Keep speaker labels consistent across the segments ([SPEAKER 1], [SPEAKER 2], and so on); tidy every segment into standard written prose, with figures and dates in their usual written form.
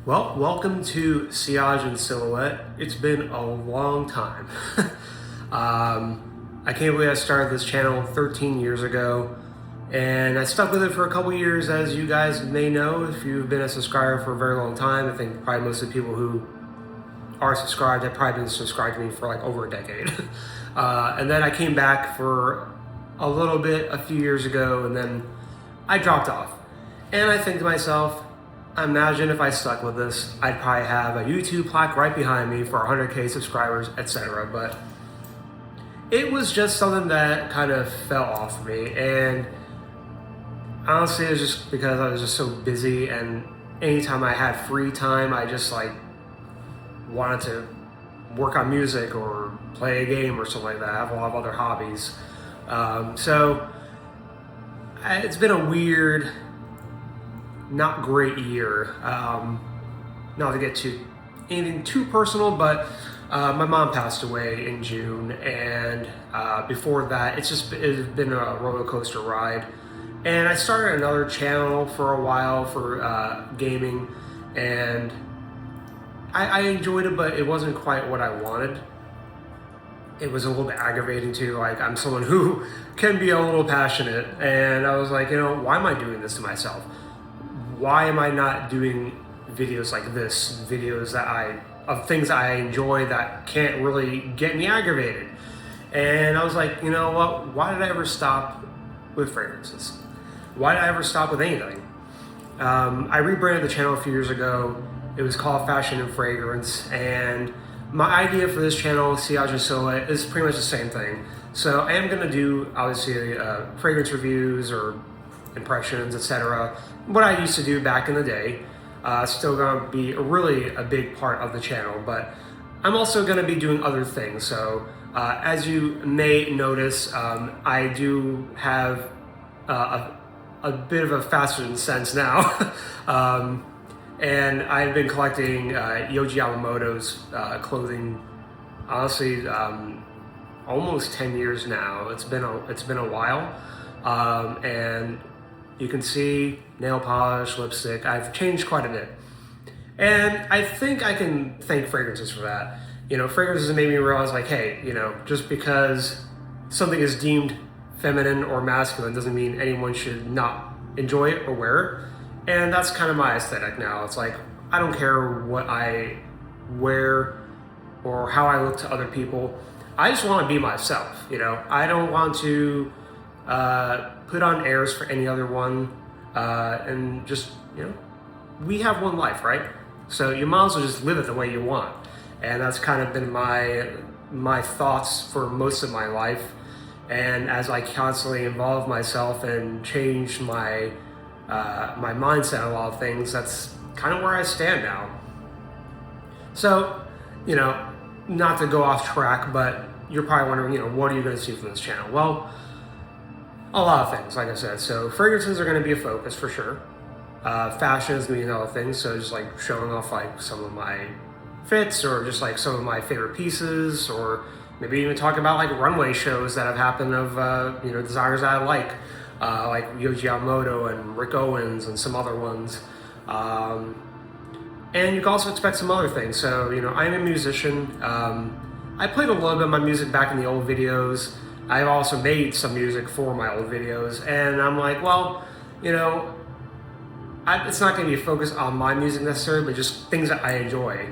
[SPEAKER 1] Well, welcome to Sillage and Silhouette. It's been a long time. I can't believe I started this channel 13 years ago, and I stuck with it for a couple years, as you guys may know if you've been a subscriber for a very long time. I think probably most of the people who are subscribed have probably been subscribed to me for like over a decade. And then I came back for a little bit a few years ago, and then I dropped off. And I think to myself, imagine if I stuck with this, I'd probably have a YouTube plaque right behind me for 100K subscribers, etc. But it was just something that kind of fell off for me, and honestly, it was just because I was just so busy, and anytime I had free time, I just like wanted to work on music or play a game or something like that. I have a lot of other hobbies. It's been a weird, not great year. Not to get to anything too personal, but my mom passed away in June, and before that, it's been a roller coaster ride. And I started another channel for a while for gaming, and I enjoyed it, but it wasn't quite what I wanted. It was a little bit aggravating too. Like, I'm someone who can be a little passionate, and I was like, why am I doing this to myself? Why am I not doing videos like this? Videos of things that I enjoy that can't really get me aggravated. And I was like, you know what? Why did I ever stop with fragrances? Why did I ever stop with anything? I rebranded the channel a few years ago. It was called Fashion and Fragrance, and my idea for this channel, Sillage and Silhouette, is pretty much the same thing. So I am gonna do, obviously, fragrance reviews or impressions, etc. What I used to do back in the day. Still gonna be really a big part of the channel, but I'm also gonna be doing other things. So as you may notice, I do have a bit of a fashion sense now. And I've been collecting Yohji Yamamoto's clothing, honestly, almost 10 years now. It's been a while, and you can see nail polish, lipstick. I've changed quite a bit, and I think I can thank fragrances for that. Fragrances made me realize, like, hey, just because something is deemed feminine or masculine doesn't mean anyone should not enjoy it or wear it. And that's kind of my aesthetic now. It's like, I don't care what I wear or how I look to other people. I just want to be myself, I don't want to put on airs for any other one, and just, we have one life, right? So you might as well just live it the way you want. And that's kind of been my thoughts for most of my life. And as I constantly evolve myself and change my mindset on a lot of things, that's kind of where I stand now. So, not to go off track, but you're probably wondering, what are you going to see from this channel? Well, a lot of things, like I said. So fragrances are going to be a focus for sure. Fashion is going to be another thing. So just like showing off like some of my fits, or just like some of my favorite pieces, or maybe even talk about like runway shows that have happened of designers that I like Yohji Yamamoto and Rick Owens and some other ones. And you can also expect some other things. So, I'm a musician. I played a little bit of my music back in the old videos. I've also made some music for my old videos. And I'm like, well, it's not going to be a focus on my music necessarily, but just things that I enjoy.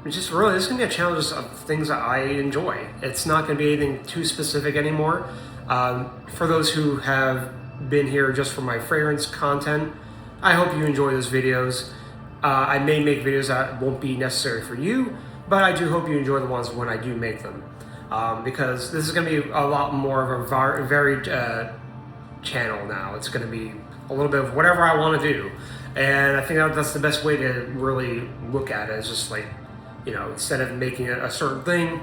[SPEAKER 1] It's just really, this is going to be a channel just of things that I enjoy. It's not going to be anything too specific anymore. For those who have been here just for my fragrance content, I hope you enjoy those videos. I may make videos that won't be necessary for you, but I do hope you enjoy the ones when I do make them. Because this is going to be a lot more of a varied channel now. It's going to be a little bit of whatever I want to do. And I think that's the best way to really look at it, is just like, instead of making it a certain thing,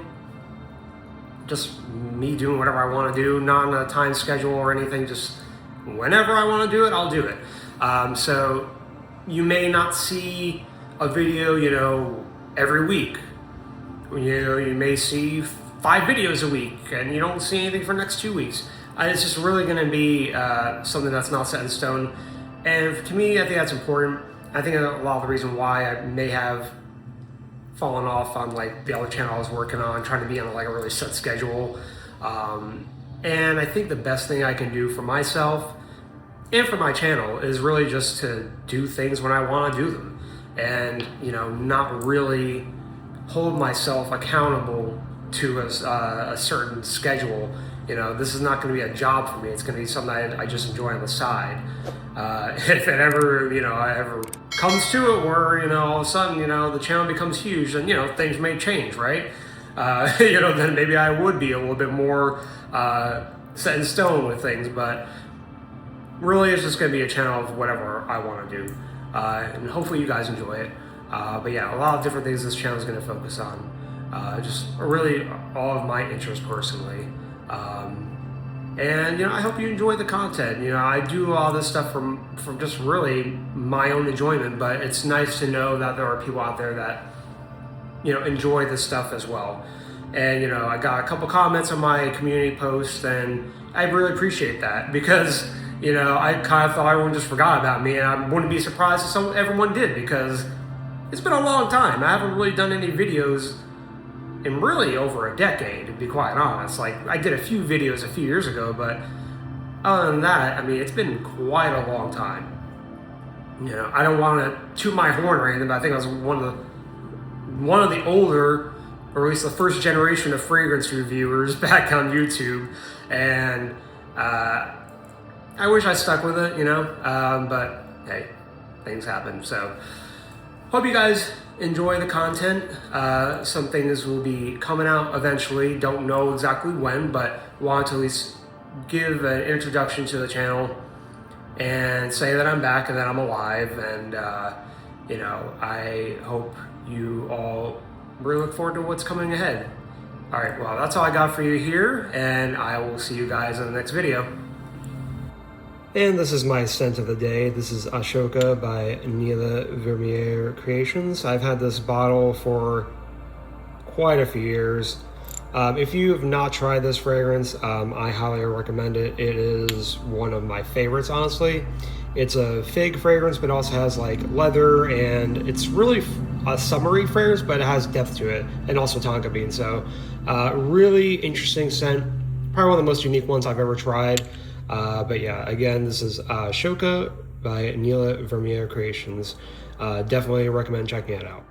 [SPEAKER 1] just me doing whatever I want to do, not on a time schedule or anything, just whenever I want to do it, I'll do it. So you may not see a video, every week. You may see 5 videos a week, and you don't see anything for the next 2 weeks. It's just really going to be something that's not set in stone. And to me, I think that's important. I think a lot of the reason why I may have fallen off on like the other channel I was working on, trying to be on like a really set schedule. And I think the best thing I can do for myself and for my channel is really just to do things when I want to do them, and not really hold myself accountable to a certain schedule. This is not going to be a job for me. It's going to be something I just enjoy on the side. If it ever, ever comes to it where, all of a sudden, the channel becomes huge, then, things may change, right? Then maybe I would be a little bit more set in stone with things, but really it's just going to be a channel of whatever I want to do. And hopefully you guys enjoy it. But yeah, a lot of different things this channel is going to focus on. Just really all of my interests personally. And I hope you enjoy the content. I do all this stuff from just really my own enjoyment, but it's nice to know that there are people out there that enjoy this stuff as well. And I got a couple comments on my community post, and I really appreciate that, because I kind of thought everyone just forgot about me, and I wouldn't be surprised if everyone did, because it's been a long time. I haven't really done any videos in really over a decade, to be quite honest. Like, I did a few videos a few years ago, but other than that, I mean, it's been quite a long time. I don't want to toot my horn or anything, but I think I was one of the older, or at least the first generation of fragrance reviewers back on YouTube, and I wish I stuck with it, but hey, things happen. So hope you guys enjoy the content. Some things will be coming out eventually. Don't know exactly when, but want to at least give an introduction to the channel and say that I'm back and that I'm alive. And I hope you all really look forward to what's coming ahead. All right, well, that's all I got for you here, and I will see you guys in the next video. And this is my scent of the day. This is Ashoka by Neela Vermeer Creations. I've had this bottle for quite a few years. If you have not tried this fragrance, I highly recommend it. It is one of my favorites, honestly. It's a fig fragrance, but also has like leather, and it's really a summery fragrance, but it has depth to it, and also tonka bean. So really interesting scent. Probably one of the most unique ones I've ever tried. But yeah, again, this is Ashoka by Neela Vermeer Creations. Definitely recommend checking it out.